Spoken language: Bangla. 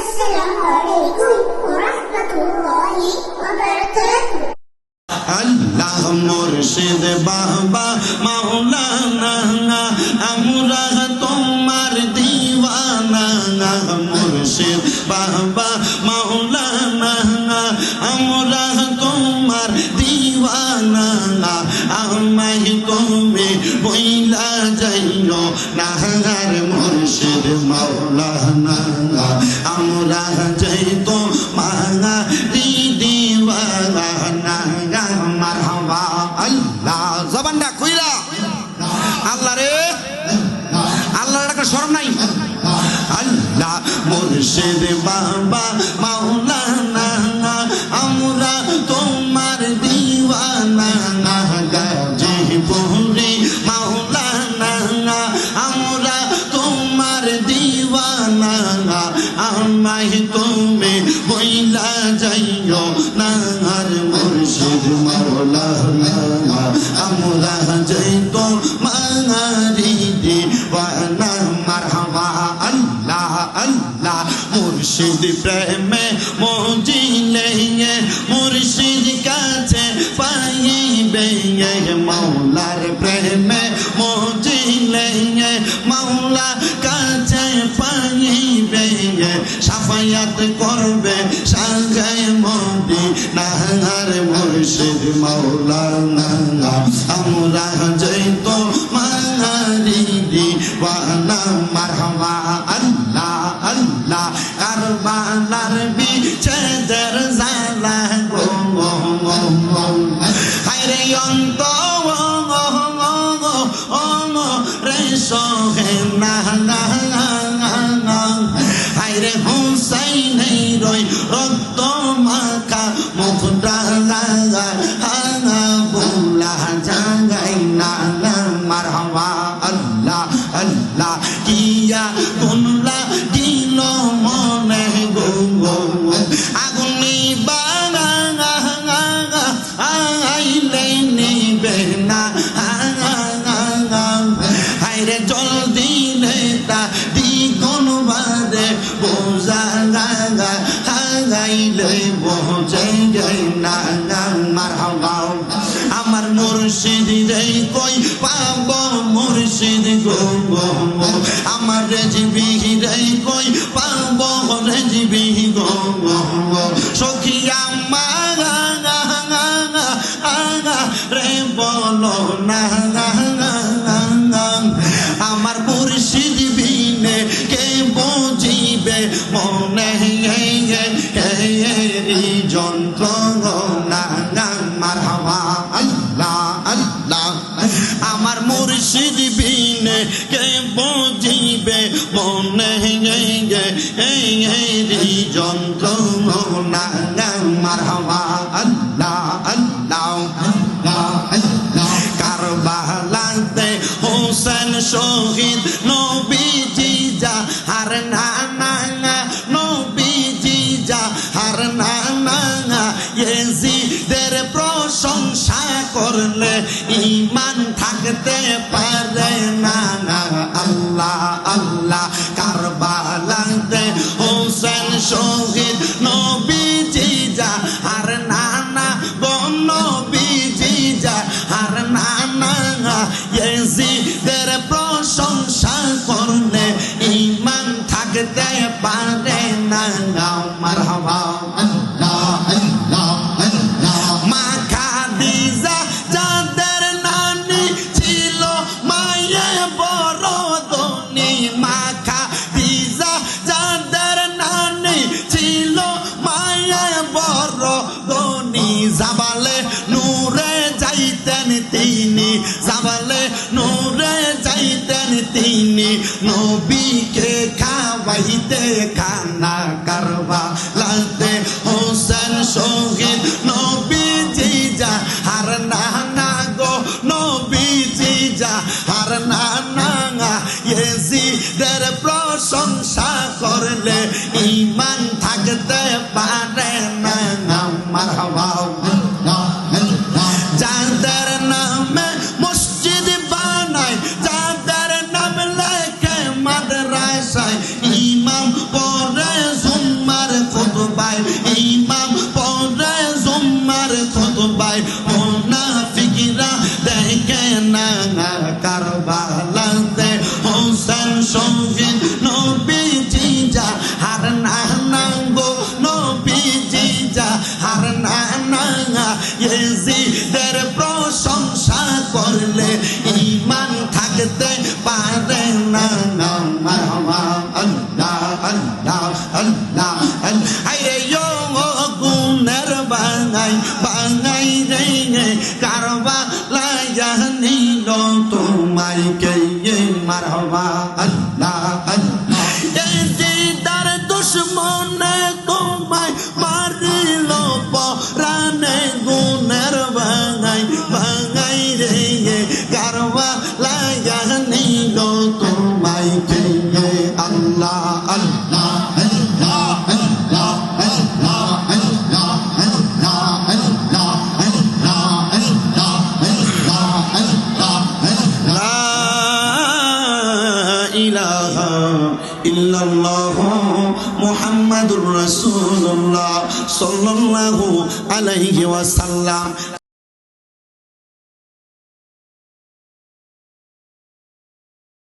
আসসালামু আলাইকুম ওয়া রাহমাতুল্লাহি ওয়া বারাকাতুহু। আল্লাহ মুর্শিদ বাবা মাওলানা আমরা তোমার দিওয়ানা মুর্শিদ বাবা মাওলানা আমরা তোমার দিওয়ানা আমায় তুমি বইলা যাইও না মুর্শিদ মাওলানা আমরা যাইতো মানা দিওয়ানা মারহাবা আল্লাহ জবানটা কইরা আল্লাহ রে আল্লাহর একটা শরম নাই আল্লাহ মুর্শিদ বাবা মাওলানা আমরা তোমার দিওয়ানা গাজীপুরি মাওলানা আমরা তোমার দিওয়ানা আমায় তুমি বইলা যাইও না মুর্শিদ মাওলানা আমরা যাইতো মারি দিওয়ানা মারহাবা আল্লাহ আল্লাহ মুর্শিদ প্রেমে মজিলে মুর্শিদ কাছে পাইবে মাওলার প্রেমে মজিলে মাওলা কাছে পাইবে সাফায়াত করবে সাজায় মদিনার মুর্শিদ মাওলানা আমরা যাইতো মারি দিওয়ানা মারহাবা আল্লাহ আল্লাহ কারবালার বিছেদের জালা গো হায়রে অন্ত রে সোহে না হায়রে হুসাইনের রই রক্ত মাখা মুখটা লাগা হাঙা বুলা জাগাই না মারহাবা আল্লাহ আল্লাহ কিয়া গুনলা দিল মনে গো আগুনি বানা আইলে নিবে না হায়রে জল দিলে তা দ্বিগুণ বাদে বোঝা লাগা হাগাইলে বোঝে যাই না মারহাবা আমার মুর্শিদ রে কই পাব মুর্শিদ গো আমার রেজবি রে কই পাব রেজবি গো সখী আমার রে বলো না আমার মুর্শিদ বিনে কে বুঝিবে মনে যন্ত্রণা মারহাবা আল্লাহ আল্লাহ আমার মুর্শিদ বিনে কে বুঝিবে মনে যন্ত্রণা মারহাবা আল্লাহ আল্লাহ কারবালাতে হোসেন শহীদ নবীজি যা হার নানা নবীজি যা হার নানা ইয়েজিদের প্রশংসা করলে ঈমান থাকতে পারে না আল্লাহ আল্লাহ কারবালাতে হোসেন শহীদ নবীজি যা হার নানা গো নবীজি যা হার নানা ইয়েজিদের প্রশংসা করলে ঈমান থাকতে পারে না মারহাবা আল্লাহ আল্লাহ আল্লাহ মা খাদিজা যাদের নানি ছিল মায়ে বড় ধনী মা খাদিজা যাদের নানি ছিল মায়ে বড় ধনী জাবালে নূরে যাইতেন তিনি জাবালে নূরে যাইতেন তিনি নবীকে খাওয়াইতে খানা কারবালাতে হোসেন শহীদ নবীজি যা হার নানা গো নবীজি যা হার নানা ইয়েজিদের প্রশংসা করলে ঈমান থাকতে পারে না মারহাবা যাদের নামে মসজিদ বানায় যাদের নাম লেখে মাদ্রাসায় ইমাম পড়ে ইয়েজিদের প্রশংসা করলে ঈমান থাকতে পারে না মারহাবা আল্লাহ আল্লাহ আল্লাহ আরে ইয়ো গুনের বাঙাই বাঙাই রে কারবালায় নিল তোমায় কে মারহাবা আল্লাহ আল্লাহ ইয়েজিদের দুশমনে তোমায় মারিল পরানে গুনের বাঙাই বাঙাই রে কারবালায় নিল তোমায় কে আল্লাহ আল্লাহ আল্লাহ আল্লাহ আল্লাহ আল্লাহ আল্লাহ আল্লাহ আল্লাহ আল্লাহ আল্লাহ লা ইলাহা ইল্লাল্লাহ মুহাম্মাদুর রাসূলুল্লাহ সাল্লাল্লাহু আলাইহি ওয়াসাল্লাম।